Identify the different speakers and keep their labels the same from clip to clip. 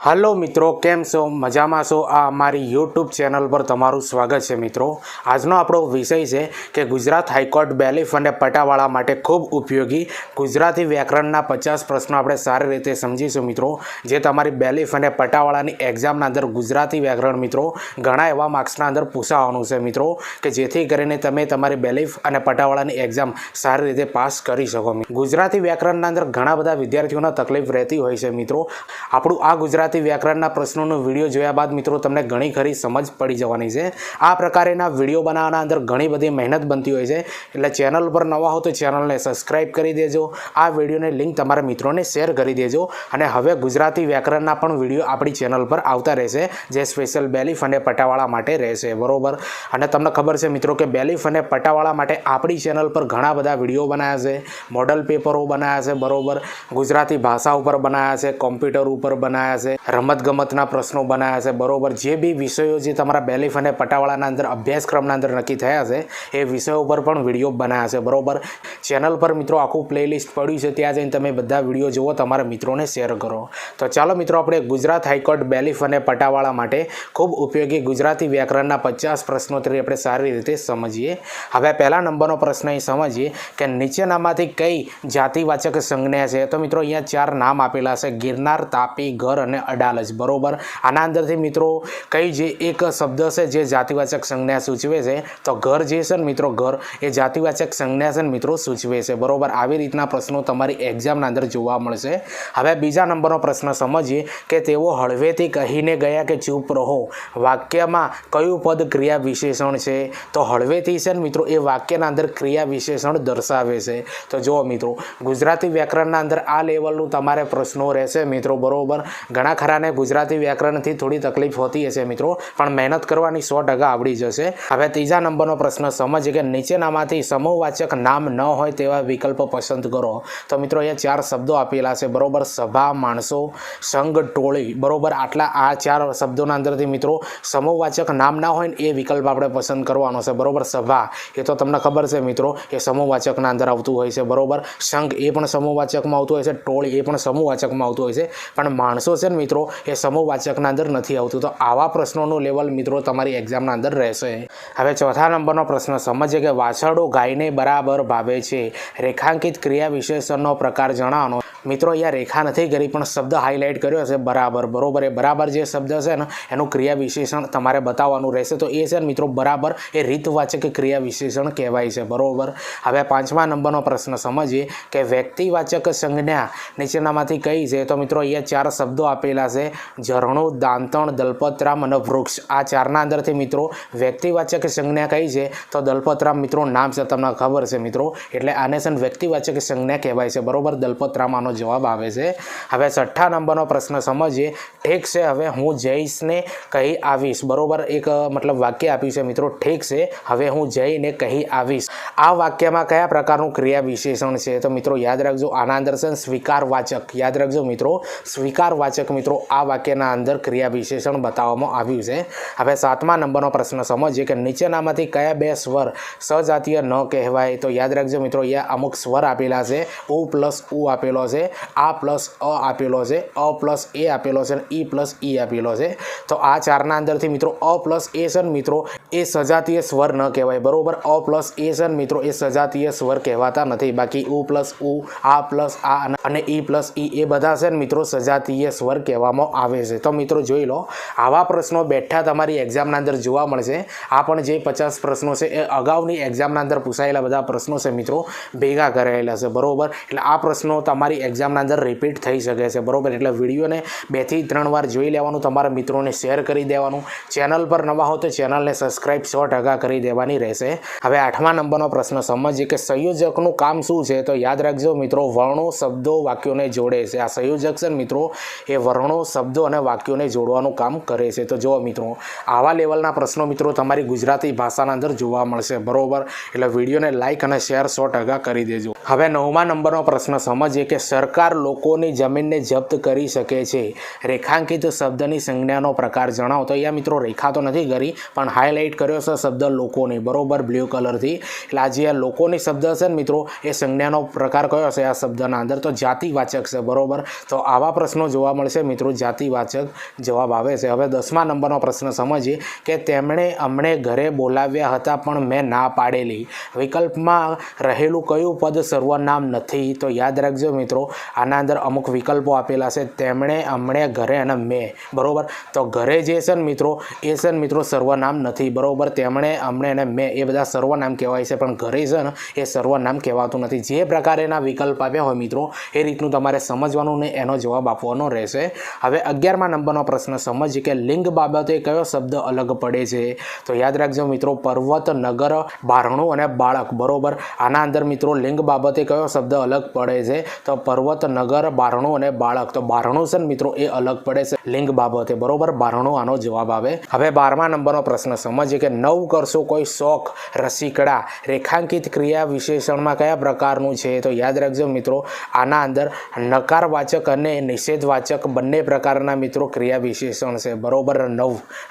Speaker 1: Hello मित्रों केम छो मजामां छो आ अमारी यूट्यूब चेनल पर तमारुं स्वागत है। मित्रों आजनो आपणो विषय है कि गुजरात हाईकोर्ट बेलीफ अने पटावाळा माटे खूब उपयोगी गुजराती व्याकरणना 50 प्रश्नों आपणे सारी रीते समजीशुं। मित्रों जे तमारी बेलीफ अने पटावाळानी एक्जामना अंदर गुजराती व्याकरण मित्रों घणा एवा मार्क्सना अंदर पूछावानुं छे मित्रों कि जेथी करीने तमे तमारी बेलीफ अने पटावाळानी एक्जाम सारी रीते पास करी शको। गुजराती व्याकरणना अंदर घणा बधा विद्यार्थीओने तकलीफ रहेती होय छे। मित्रों आपणुं आ गुजराती व्याकरणना प्रश्नों विडियो जोया बाद मित्रों तमने घणी खरी समझ पड़ी जवानी छे। आ प्रकारेना विडियो बनाववाना अंदर घणी बधी मेहनत बनती होय छे, एटले चेनल पर नवा हो तो चेनल ने सब्सक्राइब करी देजो। आ विडियो ने लिंक तमारा मित्रों ने शेर करी देजो अने हवे गुजराती व्याकरणना पण विडियो आपणी चेनल पर आवता रहेशे जे स्पेशल बेलीफ अने पटावाळा माटे रहेशे। बरोबर अने तमने खबर छे मित्रों के बेलीफ अने पटावाळा माटे आपणी चेनल पर घणा बधा विडियो बनाया छे, मॉडल पेपरो बनाया छे, बरोबर गुजराती भाषा उपर बनाया छे, कॉम्प्यूटर उपर बनाया छे, रमत-गमतना प्रश्नों बनाया छे। बरोबर जे बी विषयों जे तमारा बेलीफ अने पटावाळाना अंदर अभ्यासक्रमना अंदर नक्की थया छे ए विषयों पर पण विडियो बनाया छे। बरोबर चेनल पर मित्रों आखुं प्लेलिस्ट पड्युं छे, त्यां जईने तमे बधा विडियो जुओ, तमारा मित्रोने शेर करो। तो चालो मित्रों आपणे गुजरात हाईकोर्ट बेलीफ अने पटावाळा माटे खूब उपयोगी गुजराती व्याकरणना 50 प्रश्नोत्तरी आपणे सारी रीते समजीए। हवे पहला नंबरनो प्रश्न अहीं समजीए के नीचेनामांथी कई जातिवाचक संज्ञा छे। तो मित्रों अहींया 4 नाम आपेला छे, गिरनार, तापी, घर अने अडालज। बरोबर आना अंदरथी मित्रों कई जे एक शब्द है जे जातिवाचक संज्ञा सूचवे छे, तो घर जे छे मित्रों घर ए जातिवाचक संज्ञा छे मित्रों सूचवे छे। बरोबर आवी रीतना प्रश्नों तमारी एक्जामना अंदर जोवा मळशे। हवे बीजा नंबरनो प्रश्न समजीए के तेओ हळवेथी कहीने गया के चूप रहो वाक्यमां कयुं पद क्रिया विशेषण छे। तो हळवेथी छे मित्रों ए वाक्यना अंदर क्रिया विशेषण दर्शावे छे। तो जो मित्रों गुजराती व्याकरणना अंदर आ लेवलनुं तमारे प्रश्नों रहेशे मित्रों। बरोबर घणा खराने गुजराती व्याकरणथी थोड़ी तकलीफ होती हशे मित्रों, पण मेहनत करवानी 100% आवड़ी जशे। हवे तीजा नंबरनो प्रश्न समजीए के नीचेनामांथी समूहवाचक नाम न होय तेवा विकल्प पसंद करो। तो मित्रों अहींया 4 शब्दों आपेला छे। बरोबर सभा, माणसो, संघ, टोळी। बरोबर आटला आ 4 शब्दोना अंदरथी मित्रों समूहवाचक नाम ना होय ए विकल्प आपणे पसंद करवानो छे। बरोबर सभा ए तो तमने खबर छे मित्रों ए समूहवाचकना अंदर आवतुं होय छे। बरोबर संघ ए पण समूहवाचकमां आवतुं होय छे, टोळी ए पण समूहवाचकमां आवतुं होय छे, पण माणसो छे मित्रों ए समूहवाचकना अंदर नहीं आवतुं। तो आवा प्रश्नों लेवल मित्रों तमारी एक्जामना अंदर रहेशे। हवे चौथा नंबरनो प्रश्न समजीए के वाछरडो गायने बराबर भावे छे, रेखांकित क्रिया विशेषणनो प्रकार जणावो। मित्रों अहींया रेखा नहीं करी पण शब्द हाईलाइट कर्यो छे बराबर। बरोबर ए बराबर जे शब्द छे ने एनुं क्रिया विशेषण तमारे बताववानुं रहेशे। तो ए छे मित्रों बराबर ए रीतवाचक क्रिया विशेषण कहेवाय छे। बरोबर हवे पांचमा नंबरनो प्रश्न समजीए के व्यक्तिवाचक संज्ञा नीचेनामांथी कई छे। तो मित्रों अहींया 4 शब्दों आपेला छे, झरणु, दांतण, दलपतराम अने वृक्ष। आ 4ना अंदरथी मित्रों व्यक्तिवाचक संज्ञा कई छे तो दलपतराम मित्रों नाम छे, तमने खबर छे मित्रों, एटले आने छे व्यक्तिवाचक संज्ञा कहेवाय छे। बरोबर दलपतराम आनो जवाब आवे छे। हवे छठ्ठा नंबरनो प्रश्न समजीए ठीक छे हवे हूँ जईशने कही आवीश। बरोबर एक मतलब वाक्य आप्युं छे मित्रों, ठीक छे हवे हूँ जईने कही आवीश। आ वाक्यमां कया प्रकारनुं क्रिया विशेषण छे। तो मित्रों याद राखजो आना अंदर छे स्वीकारवाचक। याद राखजो मित्रों स्वीकारवाचक मित्रों आ वाक्यना अंदर क्रिया विशेषण बताववामां आव्युं छे। हवे 7मा नंबरनो प्रश्न समजीए के नीचेनामांथी कया 2 स्वर सजातीय न कहेवाय। तो याद राखजो मित्रों अहींया अमुक स्वर आपेला छे, उ प्लस उ आपेलो छे, आ प्लस अ आपेलो छे, अ प्लस ए आपेलो छे, ई प्लस ई आपेलो छे। तो आ 4ना अंदरथी मित्रों अ प्लस ए छे मित्रों ए सजातीय स्वर न कहेवाय। बरोबर अ प्लस ए छे मित्रों ए सजातीय स्वर कहेवाता नथी, बाकी उ प्लस उ, आ प्लस आ अने ई प्लस ई ए बधा छे मित्रों सजातीय स्वर कहेवामां आवे छे। तो मित्रों जोई लो आवा प्रश्नों बेठा तमारी एक्जामना अंदर जोवा मळशे। आ पण जे 50 प्रश्नों छे ए अगाउनी एक्जामना अंदर पूछायेला बधा प्रश्नों छे मित्रों भेगा करायेला छे। बरोबर एटले आ प्रश्नों तमारी एक्जामना अंदर रिपीट थई शके छे। बरोबर एटले विडियोने 2 થી 3 वार जोई लेवानुं, तमारा मित्रोने शेर करी देवानुं। चेनल पर नवा हो तो चेनलने सब्सक्राइब 100% करी देवानी रहेशे। हवे 8मा नंबरनो प्रश्न समजीए के संयोजकनुं काम शुं छे। तो याद राखजो मित्रों वर्णो शब्दों वाक्योने जोड़े छे। आ संयोजक छे मित्रों ए वर्णो शब्दों अने वाक्योने जोड़वानुं काम करे छे। तो जो मित्रों आवा लेवलना प्रश्नों मित्रों तमारी गुजराती भाषाना अंदर जोवा मळशे। बरोबर एटले विडियोने लाइक अने शेर 100% करी देजो। हवे 9मा नंबरनो प्रश्न समजीए के સરકાર લોકોની જમીનને જપ્ત કરી શકે છે. રેખાંકિત શબ્દની સંજ્ઞાનો પ્રકાર જણાવો. તો અહીંયા મિત્રો રેખા તો નથી કરી પણ હાઇલાઇટ કર્યો છે શબ્દ લોકોની, બરોબર, બ્લુ કલરથી. એટલે આ જે લોકોની શબ્દ છે ને મિત્રો એ સંજ્ઞાનો પ્રકાર કયો છે આ શબ્દના અંદર? તો જાતિવાચક છે, બરોબર. તો આવા પ્રશ્નો જોવા મળશે મિત્રો, જાતિવાચક જવાબ આવે છે. હવે 10મા નંબરનો પ્રશ્ન સમજીએ કે તેમણે અમને ઘરે બોલાવ્યા હતા પણ મેં ના પાડેલી. વિકલ્પમાં રહેલું કયું પદ સર્વનામ નથી? તો યાદ રાખજો મિત્રો, આના અંદર અમુક વિકલ્પો આપેલા છે, તેમણે, અમણે, ઘરે અને મેં, બરોબર. તો ઘરે જે છે ને મિત્રો એ છે ને મિત્રો સર્વનામ નથી, બરોબર. તેમણે, અમણે અને મેં એ બધા સર્વનામ કહેવાય છે, પણ ઘરે છે ને એ સર્વનામ કહેવાતું નથી. જે પ્રકારેના વિકલ્પ આપ્યા હોય મિત્રો એ રીતનું તમારે સમજવાનું ને એનો જવાબ આપવાનો રહેશે. હવે 11મા નંબરનો પ્રશ્ન સમજીએ કે લિંગ બાબતે કયો શબ્દ અલગ પડે છે? તો યાદ રાખજો મિત્રો, પર્વત, નગર, બારણું અને બાળક, બરોબર. આના અંદર મિત્રો લિંગ બાબતે કયો શબ્દ અલગ પડે છે? તો પર્વત, નગર, બારણું અને બાળક. તો બારણું છે ને મિત્રો એ અલગ પડે છે લિંગ બાબતે, બરોબર. બારણું આનો જવાબ આવે. હવે 12મા નંબરનો પ્રશ્ન સમજીએ કે નવ કરશો કોઈ શોખ, રસિકડા, રેખાંકિત ક્રિયા વિશેષણમાં કયા પ્રકારનું છે? તો યાદ રાખજો મિત્રો, આના અંદર નકારવાચક અને નિષેધવાચક બંને પ્રકારના મિત્રો ક્રિયા વિશેષણ છે, બરોબર.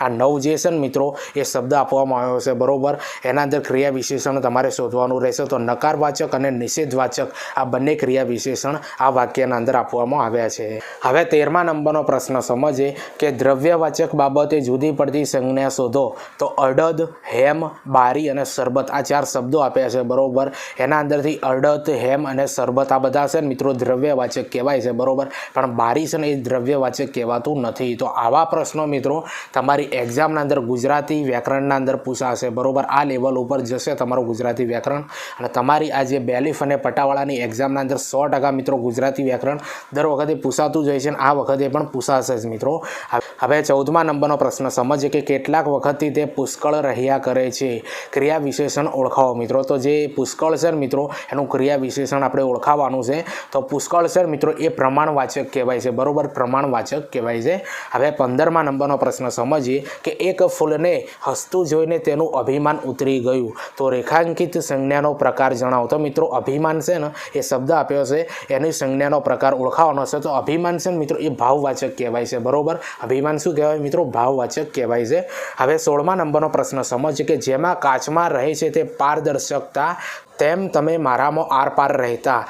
Speaker 1: આ નવ જે છે ને મિત્રો એ શબ્દ આપવામાં આવ્યો છે, બરોબર. એના અંદર ક્રિયા વિશેષણ તમારે શોધવાનું રહેશે. તો નકારવાચક અને નિષેધવાચક આ બંને ક્રિયા વિશેષણ આ વાક્યના અંદર આપવામાં આવ્યા છે. હવે 13મા નંબરનો પ્રશ્ન સમજીએ કે દ્રવ્યવાચક બાબતે જુદી પડતી સંજ્ઞા શોધો. તો અડદ, હેમ, બારી અને શરબત આ 4 શબ્દો આપ્યા છે, બરોબર. એના અંદરથી અડદ, હેમ અને શરબત આ બધા છે ને મિત્રો દ્રવ્યવાચક કહેવાય છે, બરોબર. પણ બારી છે ને એ દ્રવ્યવાચક કહેવાતું નથી. તો આવા પ્રશ્નો મિત્રો તમારી એક્ઝામના અંદર ગુજરાતી વ્યાકરણના અંદર પૂછાશે, બરોબર. આ લેવલ ઉપર જશે તમારું ગુજરાતી વ્યાકરણ. અને તમારી આ જે બેલીફ અને પટાવાળાની એક્ઝામના અંદર 100% મિત્રો ગુજરાતી વ્યાકરણ દર વખતે પૂછાતું જ હોય છે અને આ વખતે પણ પૂછાશે જ મિત્રો. હવે 14મા નંબરનો પ્રશ્ન સમજીએ કે કેટલાક વખતથી તે પુષ્કળ રહ્યા કરે છે. ક્રિયા વિશેષણ ઓળખાવો મિત્રો. તો જે પુષ્કળ છે મિત્રો એનું ક્રિયા વિશેષણ આપણે ઓળખાવાનું છે. તો પુષ્કળ છે મિત્રો એ પ્રમાણવાચક કહેવાય છે, બરોબર. પ્રમાણવાચક કહેવાય છે. હવે 15મા નંબરનો પ્રશ્ન સમજીએ કે એક ફૂલને હસતું જોઈને તેનું અભિમાન ઉતરી ગયું. તો રેખાંકિત સંજ્ઞાનો પ્રકાર જણાવો. તો મિત્રો અભિમાન છે ને એ શબ્દ આપ્યો છે, એની સંજ્ઞાનો પ્રકાર ઓળખાવાનો છે. તો અભિમાન છે ને મિત્રો એ ભાવવાચક કહેવાય છે, બરોબર. અભિમાન શું કહેવાય મિત્રો? ભાવવાચક કહેવાય છે. હવે 16મા નંબરનો પ્રશ્ન સમજીએ કે જેમાં કાચમાં રહે છે તે પારદર્શકતા, તેમ તમે મારામાં આરપાર રહેતા.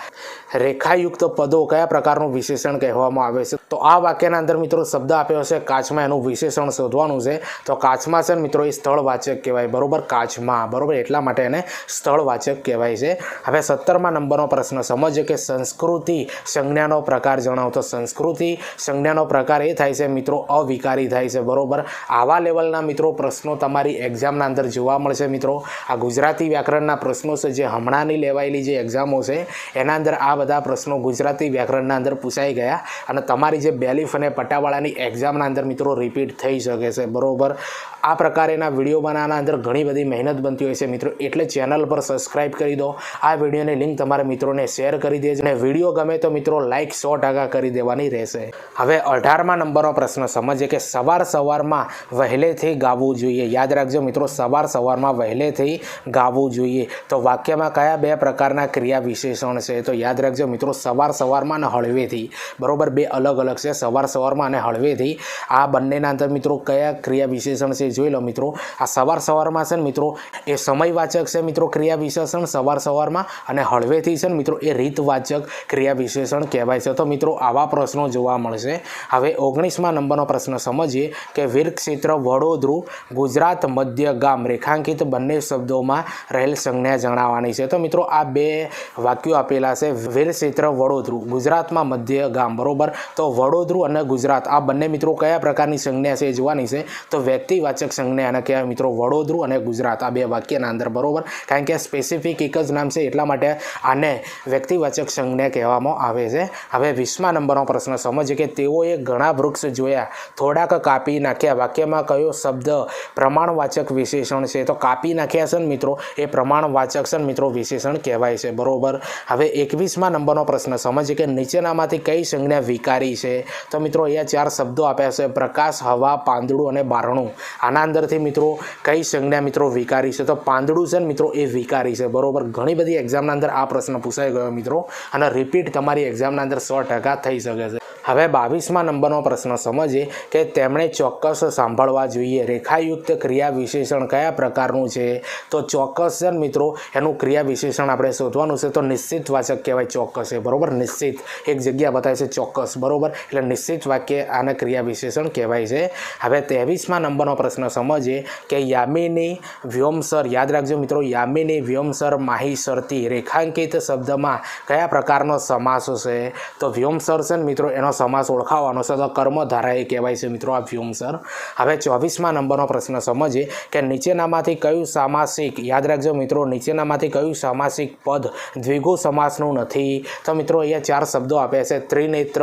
Speaker 1: રેખાયુક્ત પદો કયા પ્રકારનું વિશેષણ કહેવામાં આવે છે? તો આ વાક્યના અંદર મિત્રો શબ્દ આપ્યો છે કાચમાં, એનું વિશેષણ શોધવાનું છે. તો કાચમાં છે મિત્રો એ સ્થળવાચક કહેવાય, બરોબર. કાચમાં, બરોબર. એટલા માટે એને સ્થળવાચક કહેવાય છે. હવે 17મા નંબરનો પ્રશ્ન સમજીએ કે સંસ્કૃતિ સંજ્ઞાનો પ્રકાર જણાવો. તો સંસ્કૃતિ સંજ્ઞાનો પ્રકાર એ થાય છે મિત્રો અવિકારી થાય છે, બરોબર. આવા લેવલના મિત્રો પ્રશ્નો તમારી એક્ઝામના અંદર જોવા મળશે મિત્રો. આ ગુજરાતી વ્યાકરણના પ્રશ્નો છે જે હમણાંની લેવાયેલી જે એક્ઝામો છે એના અંદર આ બધા પ્રશ્નો ગુજરાતી વ્યાકરણના અંદર પૂછાઈ ગયા અને તમારી જે બેલીફ અને પટાવાળાની એક્ઝામના અંદર મિત્રો રિપીટ થઈ શકે છે, બરોબર. આ પ્રકારેના વિડીયો બનાવવાના અંદર ઘણી બધી મહેનત બનતી હોય છે મિત્રો, એટલે ચેનલ પર સબસ્ક્રાઈબ કરી દો. આ વિડીયોની લિંક તમારા મિત્રોને શેર કરી દેજો અને વિડીયો ગમે તો મિત્રો લાઇક 100% કરી દેવાની રહેશે. હવે 18મા નંબરનો પ્રશ્ન સમજીએ કે સવારમાં વહેલેથી ગાવું જોઈએ. યાદ રાખજો મિત્રો, સવારમાં વહેલેથી ગાવું જોઈએ. તો વાક્યમાં કયા બે પ્રકારના ક્રિયા વિશેષણ છે? તો યાદ રાખજો મિત્રો, સવારમાં અને હળવેથી, બરોબર. બે અલગ અલગ છે, સવારમાં અને હળવેથી. આ બંનેના અંદર મિત્રો કયા ક્રિયા વિશેષણ છે જોઈ લો મિત્રો. આ સવારમાં છે ને મિત્રો એ સમયવાચક છે મિત્રો ક્રિયા વિશેષણ સવારમાં, અને હળવેથી છે ને મિત્રો એ રીતવાચક ક્રિયા વિશેષણ કહેવાય છે. તો મિત્રો આવા પ્રશ્નો જોવા મળશે. હવે 19મા નંબરનો પ્રશ્ન સમજીએ કે વીર ક્ષેત્ર વડોદરું, ગુજરાત, મધ્ય ગામ, રેખાંકિત બંને શબ્દોમાં રહેલ સંજ્ઞા જણાવવાની છે. તો મિત્રો આ બે વાક્યો આપેલા છે, વીર ક્ષેત્ર વડોદરું, ગુજરાતમાં મધ્ય ગામ, બરોબર. તો વડોદરું અને ગુજરાત આ બંને મિત્રો કયા પ્રકારની સંજ્ઞા છે જોવાની છે. તો વ્યક્તિવાચક સંજ્ઞા અને કહેવાય મિત્રો વડોદરું અને ગુજરાત આ બે વાક્યના અંદર, બરોબર. કારણ કે સ્પેસિફિક એક જ નામ છે એટલા માટે આને વ્યક્તિવાચક સંજ્ઞા કહેવામાં આવે છે. હવે 20મા નંબરનો પ્રશ્ન સમજીએ કે તેઓએ ઘણા વૃક્ષ જોયા, થોડાક કાપી નાખ્યા. વાક્યમાં કયો શબ્દ પ્રમાણવાચક વિશેષણ છે? તો કાપી નાખ્યા છે ને મિત્રો એ પ્રમાણવાચક છે મિત્રો મિત્રો વિશેષણ કહેવાય છે બરોબર। હવે 21મા નંબરનો પ્રશ્ન સમજીએ કે નીચેનામાંથી કઈ સંજ્ઞા વિકારી છે। તો મિત્રો અહીંયા 4 શબ્દો આપ્યા છે, પ્રકાશ, હવા, પાંદડું અને બારણું। આના અંદરથી મિત્રો કઈ સંજ્ઞા મિત્રો વિકારી છે? તો પાંદડું છે ને મિત્રો એ વિકારી છે બરોબર। ઘણી બધી એક્ઝામના અંદર આ પ્રશ્ન પૂછાઈ ગયો મિત્રો, અને રિપીટ તમારી એક્ઝામના અંદર 100% થઈ શકે છે। હવે 22મા નંબરનો પ્રશ્ન સમજીએ કે તેમણે ચોક્કસ સાંભળવા જોઈએ રેખાયુક્ત ક્રિયા વિશેષણ કયા પ્રકારનું છે? તો ચોક્કસ છે મિત્રો એનું ક્રિયા વિશેષણ આપણે શોધવાનું છે, તો નિશ્ચિત વાચક કહેવાય ચોક્કસ છે બરોબર। નિશ્ચિત એક જગ્યા બતાવે છે ચોક્કસ બરોબર, એટલે નિશ્ચિત વાક્ય આને ક્રિયા વિશેષણ કહેવાય છે। હવે 23મા નંબરનો પ્રશ્ન સમજીએ કે યામિની વ્યોમસર, યાદ રાખજો મિત્રો, યામિની વ્યોમસર માહિસરથી રેખાંકિત શબ્દમાં કયા પ્રકારનો સમાસ છે? તો વ્યોમસર છે ને મિત્રો એનો સમાસ ઓળખાવવાનો છે, તો કર્મધારાએ કહેવાય છે મિત્રો આ વ્યોમસર। હવે 24મા નંબરનો પ્રશ્ન સમજીએ કે નીચેનામાંથી કયું સામાસિક, યાદ રાખજો મિત્રો, નીચેનામાંથી કયું સામાસિક પદ દ્વિગુ સમાસનું નથી? તો મિત્રો અહીંયા 4 શબ્દો આપ્યા છે, ત્રિનેત્ર,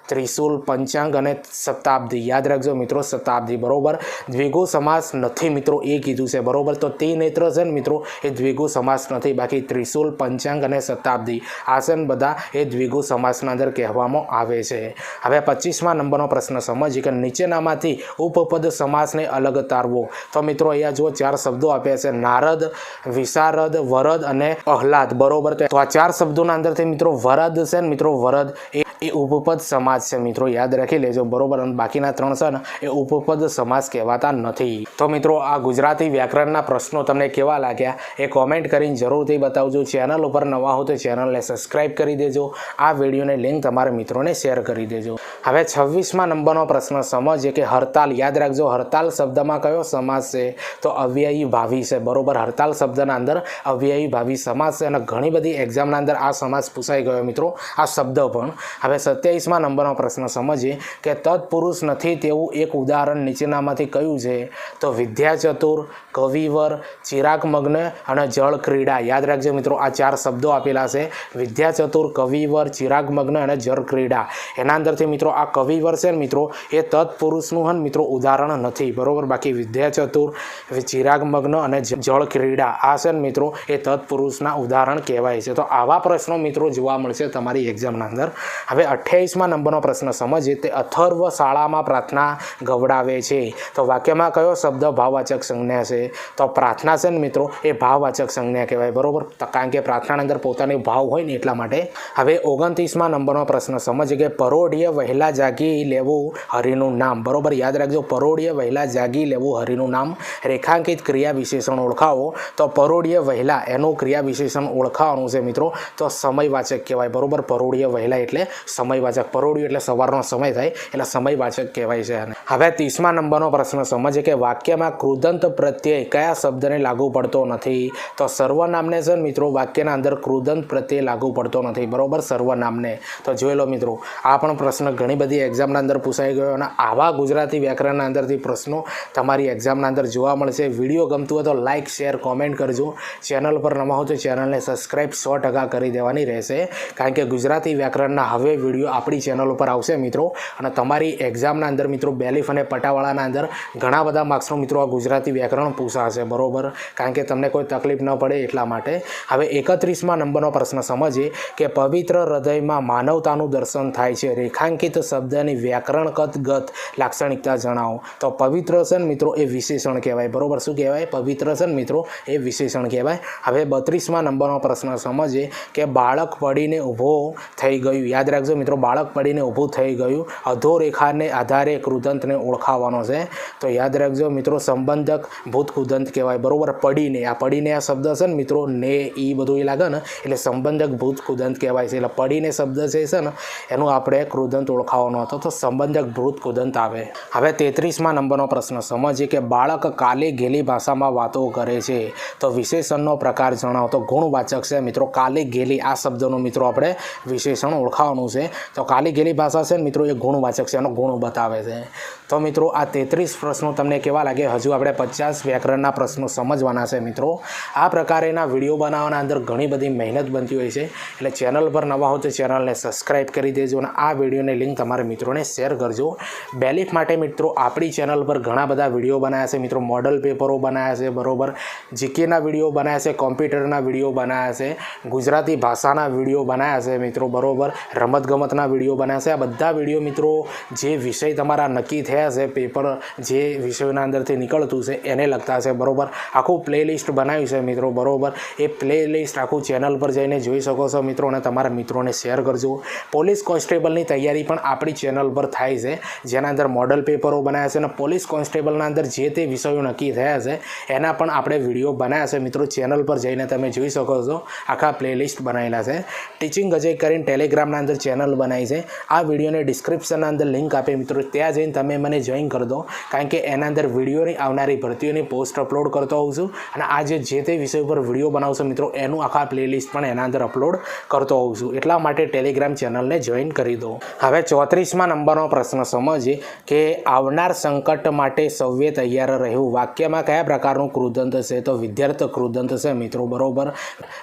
Speaker 1: ત્રિશુલ, પંચાંગ અને શતાબ્દી। યાદ રાખજો મિત્રો શતાબ્દી બરોબર। દ્વિગુ સમાસ નથી મિત્રો એ કીધું છે બરોબર, તો ત્રિનેત્ર છે ને મિત્રો એ દ્વિગુ સમાસ નથી, બાકી ત્રિશુલ, પંચાંગ અને શતાબ્દી આ છે ને બધા એ દ્વિગુ સમાસના અંદર કહેવામાં આવે છે। હવે 25મા નંબરનો પ્રશ્ન સમજીએ કે નીચેનામાંથી ઉપપદ સમાસને અલગ તારવો। તો મિત્રો અહીંયા જો 4 શબ્દો આપ્યા છે, નારદ, વિશારદ, વરદ અને આહલાદ બરોબર। તો આ 4 શબ્દોના અંદરથી મિત્રો વરદ છે ને મિત્રો, વરદ એ ઉપપદ સમાસ છે મિત્રો, યાદ રાખી લેજો બરોબર, અને બાકીના 3 છે ને એ ઉપપદ સમાસ કહેવાતા નથી। તો મિત્રો આ ગુજરાતી વ્યાકરણના પ્રશ્નો તમને કેવા લાગ્યા એ કોમેન્ટ કરીને જરૂરથી બતાવજો। ચેનલ ઉપર નવા હો તો ચેનલને સબસ્ક્રાઈબ કરી દેજો, આ વિડીયોની લિંક તમારા મિત્રોને શેર કરી દેજો। હવે 26મા નંબરનો પ્રશ્ન સમજીએ કે હડતાલ, યાદ રાખજો હડતાલ શબ્દમાં કયો સમાસ છે? તો અવ્યયી ભાવી છે બરોબર। હડતાલ શબ્દના અંદર અવ્યયી ભાવી સમાસ છે, અને ઘણી બધી એક્ઝામના અંદર આ સમાસ પૂછાઈ ગયો મિત્રો, આ શબ્દ પણ। હવે 27મા નંબરનો પ્રશ્ન સમજીએ કે તત્પુરુષ નથી તેવું એક ઉદાહરણ નીચેનામાંથી કયું છે? તો વિદ્યાચતુર, કવિવર, ચિરાગમગ્ન અને જળ ક્રીડા। યાદ રાખજો મિત્રો આ 4 શબ્દો આપેલા છે, વિદ્યાચતુર, કવિવર, ચિરાગમગ્ન અને જળ ક્રીડા। એના અંદરથી મિત્રો આ કવિવર છે ને મિત્રો એ તત્પુરુષનું હન મિત્રો ઉદાહરણ નથી બરોબર, બાકી વિદ્યાચતુર, ચિરાગમગ્ન અને જળ ક્રીડા આ છે ને મિત્રો એ તત્પુરુષના ઉદાહરણ કહેવાય છે। તો આવા પ્રશ્નો મિત્રો જોવા મળશે તમારી એક્ઝામના અંદર। હવે 28મા નંબરનો પ્રશ્ન સમજીએ તે અથર્વ શાળામાં પ્રાર્થના ગવડાવે છે, તો વાક્યમાં કયો શબ્દ ભાવવાચક સંજ્ઞા છે? તો પ્રાર્થના છે ને મિત્રો એ ભાવવાચક સંજ્ઞા કહેવાય બરોબર, કારણ કે પ્રાર્થનાની અંદર પોતાની ભાવ હોય ને એટલા માટે। હવે 29મા નંબરનો પ્રશ્ન સમજીએ કે પરોઢિયે વહેલા જાગી લેવું હરિનું નામ બરોબર। યાદ રાખજો પરોઢિયે વહેલા જાગી લેવું હરિનું નામ। રેખાંકિત ક્રિયા વિશેષણ ઓળખાવો, તો પરોઢિયે વહેલા એનું ક્રિયા વિશેષણ ઓળખાવાનું છે મિત્રો, તો સમયવાચક કહેવાય બરોબર। પરોઢિયે વહેલા એટલે સમયવાચક, પરોઢિયું એટલે સવારનો સમય થાય એટલે સમયવાચક કહેવાય છે આને। હવે 30મા નંબરનો પ્રશ્ન સમજીએ કે વાક્યમાં કૃદંત પ્રત્યય કયા શબ્દને લાગુ પડતો નથી? તો સર્વનામને છે મિત્રો વાક્યના અંદર કૃદંત પ્રત્યય લાગુ પડતો નથી બરોબર, સર્વનામને। તો જોઈ લો મિત્રો આ પણ પ્રશ્ન ઘણી બધી એક્ઝામના અંદર પૂછાઈ ગયો, અને આવા ગુજરાતી વ્યાકરણના અંદરથી પ્રશ્નો તમારી એક્ઝામના અંદર જોવા મળશે। વિડીયો ગમતું હોય તો લાઇક, શેર, કોમેન્ટ કરજો। ચેનલ પર નવા હો તો ચેનલને સબસ્ક્રાઈબ 100% કરી દેવાની રહેશે, કારણ કે ગુજરાતી વ્યાકરણના હવે વિડીયો આપણી ચેનલ ઉપર આવશે મિત્રો, અને તમારી એક્ઝામના અંદર મિત્રો બેલીફ અને પટાવાળાના અંદર ઘણા બધા માર્ક્સનું મિત્રો આ ગુજરાતી વ્યાકરણ પૂછાશે બરોબર, કારણ કે તમને કોઈ તકલીફ ન પડે એટલા માટે। હવે 31મા નંબરનો પ્રશ્ન સમજીએ કે પવિત્ર હૃદયમાં માનવતાનું દર્શન થાય છે, રેખાંકિત શબ્દની વ્યાકરણગત લાક્ષણિકતા જણાવો। તો પવિત્ર છે ને મિત્રો એ વિશેષણ કહેવાય બરોબર, શું કહેવાય? પવિત્ર છે ને મિત્રો એ વિશેષણ કહેવાય। હવે 32મા નંબરનો પ્રશ્ન સમજીએ કે બાળક પડીને ઊભો થઈ ગયું। યાદ રાખજો મિત્રો બાળક પડીને ઊભું થઈ ગયું, અધોરેખાને આધારે કૃદંતને ઓળખાવવાનો છે, તો યાદ રાખજો મિત્રો સંબંધક ભૂત કૃદંત કહેવાય બરોબર। પડીને આ શબ્દ છે ને મિત્રો ને એ બધું એ લાગે ને એટલે સંબંધક ભૂત કૃદંત કહેવાય છે, એટલે પડીને શબ્દ છે ને એનું આપણે કૃદંત ઓળખાવવાનો હતો, તો સંબંધક ભૂત કૃદંત આવે। હવે 33મા નંબરનો પ્રશ્ન સમજીએ કે બાળક કાલી ગેલી ભાષામાં વાતો કરે છે, તો વિશેષણનો પ્રકાર જણાવો। તો ગુણવાચક છે મિત્રો, કાલી ગેલી આ શબ્દનું મિત્રો આપણે વિશેષણ ઓળખાવવાનું છે, તો કાલી ગેલી ભાષા છે ને મિત્રો એ ગુણવાચક છે, એનો ગુણ બતાવે છે। તો મિત્રો આ 33 પ્રશ્નો તમને કેવા લાગે? હજુ આપણે 50 વ્યાકરણના પ્રશ્નો સમજવાના છે મિત્રો। આ પ્રકારેના વિડીયો બનાવવાના અંદર ઘણી બધી મહેનત બનતી હોય છે, એટલે ચેનલ પર નવા હો તો ચેનલને સબસ્ક્રાઈબ કરી દેજો, અને આ વિડીયોની લિંક તમારા મિત્રોને શેર કરજો। બેલીફ માટે મિત્રો આપણી ચેનલ પર ઘણા બધા વિડીયો બનાવ્યા છે મિત્રો, મોડલ પેપરો બનાવ્યા છે બરોબર, જીકેના વિડીયો બનાવ્યા છે, કોમ્પ્યુટરના વિડીયો બનાવ્યા છે, ગુજરાતી ભાષાના વિડીયો બનાવ્યા છે મિત્રો, બરાબર, રમતગમતના વિડીયો બનાવ્યા છે. આ બધા વિડીયો મિત્રો જે વિષય તમારા નક્કી થયા છે, પેપર જે વિષયોના અંદરથી નીકળતું છે એને લગતા છે, બરાબર. આખું પ્લેલિસ્ટ બનાવ્યું છે મિત્રો, બરાબર. એ પ્લેલિસ્ટ આખું ચેનલ પર જઈને જોઈ શકો છો મિત્રો, અને તમારા મિત્રોને શેર કરજો. પોલીસ કોન્સ્ટેબલની તૈયારી પણ આપણી ચેનલ પર થાય છે, જેના અંદર મોડલ પેપરો બનાવ્યા છે, અને પોલીસ કોન્સ્ટેબલના અંદર જે તે વિષયો નક્કી થયા છે એના પણ આપણે વિડીયો બનાવ્યા છે મિત્રો. ચેનલ પર જઈને તમે જોઈ શકો છો, આખા પ્લેલિસ્ટ બનાવેલા છે. ટીચિંગ અજય કરીને ટેલિગ્રામના અંદર ચેનલ બનાવી છે. આ વિડીયોને ડિસ્ક્રિપ્શનના અંદર લિંક આપે મિત્રો, ત્યાં જઈને તમે મને જોઈન કરી દો, કારણ કે એના અંદર વિડીયોની આવનારી ભરતીઓની પોસ્ટ અપલોડ કરતો હોઉં છું, અને આ જે તે વિષય પર વિડીયો બનાવશો મિત્રો એનું આખા પ્લેલિસ્ટ પણ એના અંદર અપલોડ કરતો હોઉં છું. એટલા માટે ટેલિગ્રામ ચેનલને જોઈન કરી દો. હવે 34મા નંબરનો પ્રશ્ન સમજીએ કે આવનાર સંકટ માટે સૌએ તૈયાર રહેવું. વાક્યમાં કયા પ્રકારનું કૃદંત છે? તો વિદ્યાર્થ કૃદંત છે મિત્રો, બરોબર,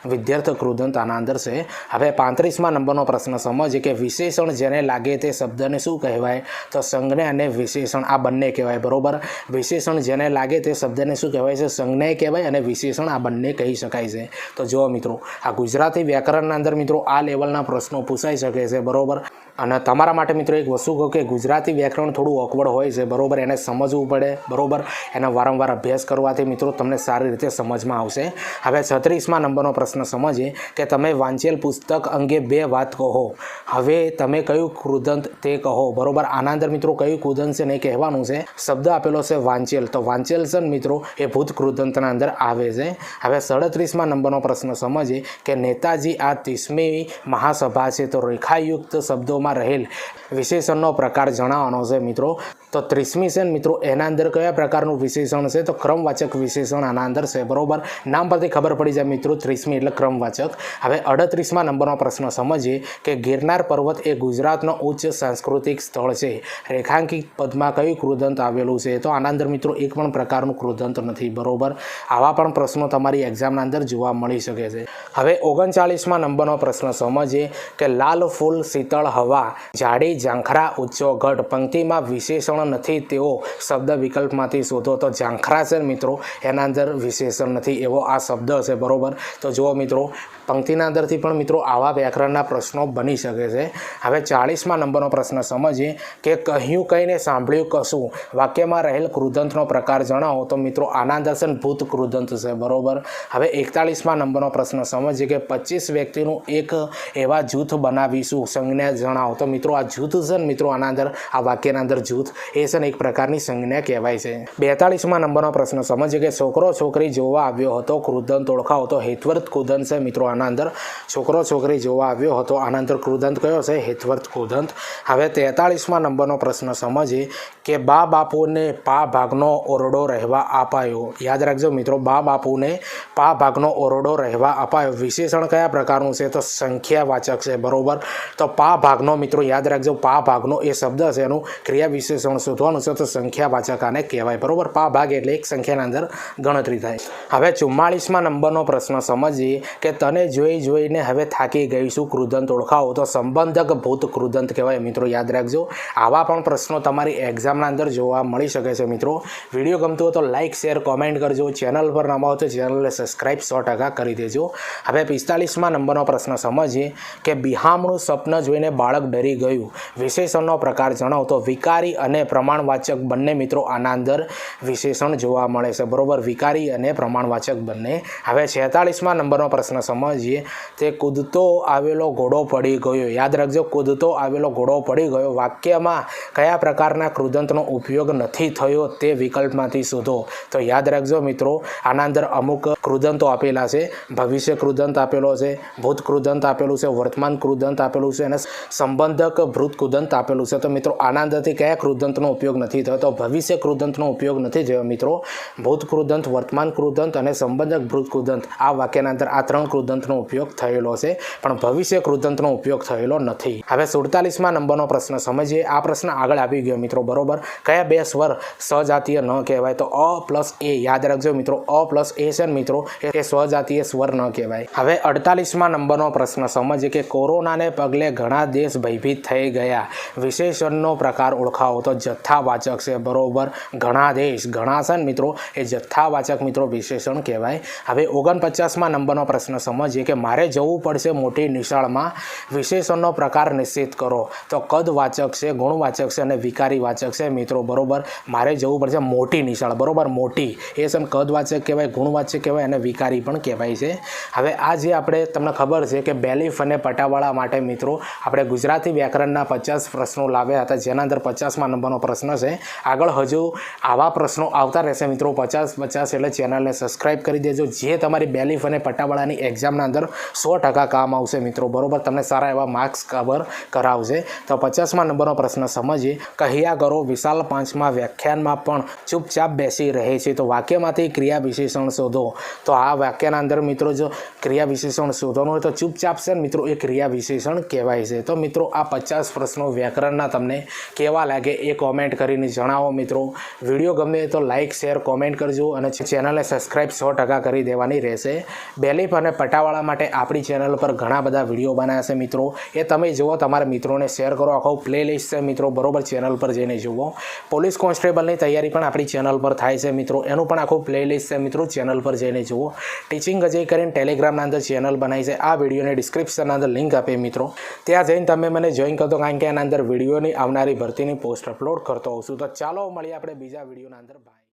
Speaker 1: વિદ્યાર્થ કૃદંત આના અંદર છે. હવે 35મા નંબરનો પ્રશ્ન સમજીએ કે વિશેષણ જેને લાગે તે શબ્દને શું કહેવાય? તો સંજ્ઞા અને વિશેષણ આ બંને કહેવાય, બરોબર. વિશેષણ જેને લાગે તે શબ્દને શું કહેવાય છે? સંજ્ઞા કહેવાય, અને વિશેષણ આ બંને કહી શકાય છે. તો જુઓ મિત્રો, આ ગુજરાતી વ્યાકરણના અંદર મિત્રો આ લેવલના પ્રશ્નો પૂછાઈ શકે છે, બરોબર. અને તમારા માટે મિત્રો એક વસ્તુ કહું કે ગુજરાતી વ્યાકરણ થોડું ઓકવર્ડ હોય છે, બરોબર. એને સમજવું પડે, બરોબર. એનો વારંવાર અભ્યાસ કરવાથી મિત્રો તમને સારી રીતે સમજમાં આવશે. હવે 36મા નંબરનો પ્રશ્ન સમજીએ કે તમે વાંચેલ પુસ્તક અંગે 2 વાત કહો. હવે તમે કયું કૃદંત તે કહો, બરોબર. આના અંદર મિત્રો કયું કૃદંત છે ને એ કહેવાનું છે. શબ્દ આપેલો છે વાંચેલ, તો વાંચેલ છે મિત્રો એ ભૂત કૃદંતના અંદર આવે છે. હવે 37મા નંબરનો પ્રશ્ન સમજીએ કે નેતાજી આ 30મી મહાસભા છે, તો રેખાયુક્ત શબ્દોમાં રહેલ વિશેષણનો પ્રકાર જણાવવાનો છે મિત્રો. તો 30મી છે ને મિત્રો, એના અંદર કયા પ્રકારનું વિશેષણ છે? તો ક્રમવાચક વિશેષણ આના અંદર છે, બરોબર. નામ પરથી ખબર પડી જાય મિત્રો, 30મી એટલે ક્રમવાચક. હવે 38મા નંબરનો પ્રશ્ન સમજીએ કે ગિરનાર પર્વત એ ગુજરાતનો ઉચ્ચ સાંસ્કૃતિક સ્થળ છે. રેખાંકિત પદમાં કયું કૃદંત આવેલું છે? તો આના અંદર મિત્રો એક પણ પ્રકારનું કૃદંત નથી, બરોબર. આવા પણ પ્રશ્નો તમારી એક્ઝામના અંદર જોવા મળી શકે છે. હવે 39મા નંબરનો પ્રશ્ન સમજીએ કે લાલ ફૂલ, શીતળ હવા, જાડી ઝાંખરા, ઊંચો ગઢ પંક્તિમાં વિશેષણ નથી તેવો શબ્દ વિકલ્પમાંથી શોધો. તો ઝાંખરા છે મિત્રો એના અંદર વિશેષણ નથી એવો આ શબ્દ છે, બરોબર. તો જુઓ મિત્રો, પંક્તિના અંદરથી પણ મિત્રો આવા વ્યાકરણના પ્રશ્નો બની શકે છે. હવે 40મા નંબરનો પ્રશ્ન સમજીએ કે કહ્યું કહીને સાંભળ્યું કશું. વાક્યમાં રહેલ કૃદંતનો પ્રકાર જણાવો. તો મિત્રો આના અંદર છે ભૂત કૃદંત છે, બરોબર. હવે 41મા નંબરનો પ્રશ્ન સમજીએ કે 25 વ્યક્તિનું એક એવા જૂથ બનાવીશું, સંજ્ઞા જણાવો. તો મિત્રો આ જૂથ છે ને મિત્રો, આના અંદર આ વાક્યના અંદર જૂથ એ છે ને એક પ્રકારની સંજ્ઞા કહેવાય છે. 42મા નંબરનો પ્રશ્ન સમજીએ કે છોકરો છોકરી જોવા આવ્યો હતો, કૃદંત ઓળખાવો. તો હેતવર્ત કૃદંત છે મિત્રો આના અંદર. છોકરો છોકરી જોવા આવ્યો હતો, આના અંદર કૃદંત કયો છે? હેતવર્ત કૃદંત. હવે 43મા નંબરનો પ્રશ્ન સમજીએ કે બા બાપુને પા ભાગનો ઓરડો રહેવા અપાયો. યાદ રાખજો મિત્રો, બા બાપુને પા ભાગનો ઓરડો રહેવા અપાયો. વિશેષણ કયા પ્રકારનું છે? તો સંખ્યાવાચક છે, બરોબર. તો પા ભાગનો મિત્રો યાદ રાખજો, પા ભાગનો એ શબ્દ છે એનું ક્રિયા વિશેષણ શોધવાનું છે, તો સંખ્યાવાચક આને કહેવાય, બરોબર. પા ભાગ એટલે એક સંખ્યાના અંદર ગણતરી થાય. હવે 44મા નંબરનો પ્રશ્ન સમજીએ કે તને જોઈને હવે થાકી ગઈ, શું કૃદંત ઓળખાવો. તો સંબંધક ભૂત કૃદંત કહેવાય મિત્રો, યાદ રાખજો. આવા પણ પ્રશ્નો તમારી એક્ઝામના અંદર જોવા મળી શકે છે મિત્રો. વિડીયો ગમતો હોય તો લાઇક, શેર, કોમેન્ટ કરજો. ચેનલ પર નવા હો તો ચેનલને સબસ્ક્રાઈબ 100% કરી દેજો. હવે 45મા નંબરનો પ્રશ્ન સમજીએ કે બિહામણું સ્વપ્ન જોઈને બાળક ડરી ગયું. વિશેષણનો પ્રકાર જણાવો. તો વિકારી અને પ્રમાણવાચક બંને મિત્રો આના અંદર વિશેષણ જોવા મળે છે, બરોબર. વિકારી અને પ્રમાણવાચક બંને. હવે 46મા નંબરનો પ્રશ્ન સમજીએ તે કૂદતો આવેલો ઘોડો પડી ગયો. યાદ રાખજો, કૂદતો આવેલો ઘોડો પડી ગયો. વાક્યમાં કયા પ્રકારના કૃદંતનો ઉપયોગ નથી થયો તે વિકલ્પમાંથી શોધો. તો યાદ રાખજો મિત્રો, આના અંદર અમુક કૃદંતો આપેલા છે. ભવિષ્ય કૃદંત આપેલો છે, ભૂત કૃદંત આપેલું છે, વર્તમાન કૃદંત આપેલું છે, અને સંબંધક ભૂત કૃદંત આપેલું છે. તો મિત્રો આના અંદરથી કયા કૃદંતનો ઉપયોગ નથી થયો? તો ભવિષ્ય કૃદંતનો ઉપયોગ નથી થયો મિત્રો. ભૂત કૃદંત, વર્તમાન કૃદંત અને સંબંધક ભૂત કૃદંત આ વાક્યના અંદર આ 3 કૃદંત કૃદંતનો ઉપયોગ થયેલો છે, પણ ભવિષ્ય કૃદંતનો ઉપયોગ થયેલો નથી. હવે 47મા નંબરનો પ્રશ્ન સમજીએ. આ પ્રશ્ન આગળ આવી ગયો મિત્રો, બરોબર. કયા બે સ્વર સજાતીય ન કહેવાય? તો અ પ્લસ એ. યાદ રાખજો મિત્રો, અ પ્લસ એ છે ને મિત્રો એ સ્વજાતીય સ્વર ન કહેવાય. હવે 48મા નંબરનો પ્રશ્ન સમજીએ કે કોરોનાને પગલે ઘણા દેશ ભયભીત થઈ ગયા. વિશેષણનો પ્રકાર ઓળખાવો. તો જથ્થાવાચક છે, બરોબર. ઘણા દેશ, ઘણા છે ને મિત્રો એ જથ્થાવાચક મિત્રો વિશેષણ કહેવાય. હવે 49મા નંબરનો પ્રશ્ન સમજીએ કે મારે જવું પડશે મોટી નિશાળમાં. વિશેષણનો પ્રકાર નિશ્ચિત કરો. તો કદવાચક છે, ગુણવાચક છે અને વિકારીવાચક છે મિત્રો, બરોબર. મારે જવું પડશે મોટી નિશાળ, બરોબર. મોટી એ છે કદવાચક કહેવાય, ગુણવાચક કહેવાય અને વિકારી પણ કહેવાય છે. હવે આ જે આપણે તમને ખબર છે કે બેલીફ અને પટાવાળા માટે મિત્રો આપણે ગુજરાતી વ્યાકરણના 50 પ્રશ્નો લાવ્યા હતા, જેના અંદર 50મા નંબરનો પ્રશ્ન છે. આગળ હજુ આવા પ્રશ્નો આવતા રહેશે મિત્રો, 50 એટલે ચેનલને સબસ્ક્રાઈબ કરી દેજો, જે તમારી બેલીફ અને પટાવાળાની એક્ઝામના અંદર 100% કામ આવશે મિત્રો, બરોબર. તમને સારા એવા માર્ક્સ કવર કરાવશે. તો 50મા નંબરનો પ્રશ્ન સમજીએ. કહ્યા કરો વિશાલ 5મા વ્યાખ્યાનમાં પણ ચૂપચાપ બેસી રહે છે. તો વાક્યમાંથી ક્રિયા વિશેષણ શોધો. તો આ વાક્યના અંદર મિત્રો જો ક્રિયા વિશેષણ શોધવાનું હોય તો ચૂપચાપ છે ને મિત્રો એ ક્રિયા વિશેષણ કહેવાય છે. તો મિત્રો આ 50 પ્રશ્નો વ્યાકરણના તમને કેવા લાગે એ કોમેન્ટ કરીને જણાવો મિત્રો. વિડીયો ગમે તો લાઇક શેર કોમેન્ટ કરજો અને ચેનલને સબસ્ક્રાઈબ 100% કરી દેવાની રહેશે. બેલીફ અને પટાવાળા માટે આપણી ચેનલ પર ઘણા બધા વિડીયો બનાવ્યા છે મિત્રો, એ તમે જુઓ, તમારા મિત્રોને શેર કરો. આખો પ્લેલિસ્ટ છે મિત્રો, બરોબર. ચેનલ પર જઈને જુઓ. પોલીસ કોન્સ્ટેબલની તૈયારી પણ આપણી ચેનલ પર થાય છે મિત્રો, એનું પણ આખું પ્લેલિસ્ટ છે મિત્રો, ચેનલ પર જઈને જુઓ. ટીચિંગ અજય કરીને ટેલિગ્રામના અંદર ચેનલ બનાવી છે, આ વિડીયોની ડિસ્ક્રિપ્શનના અંદર લિંક આપે મિત્રો, ત્યાં જઈને તમે મને જોઈન કરતો, કારણ કે એના અંદર વિડીયોની આવનારી ભરતીની પોસ્ટ અપલોડ કરતો હોઉં છું. તો ચાલો મળીએ આપણે બીજા વિડીયોના અંદર. બાય.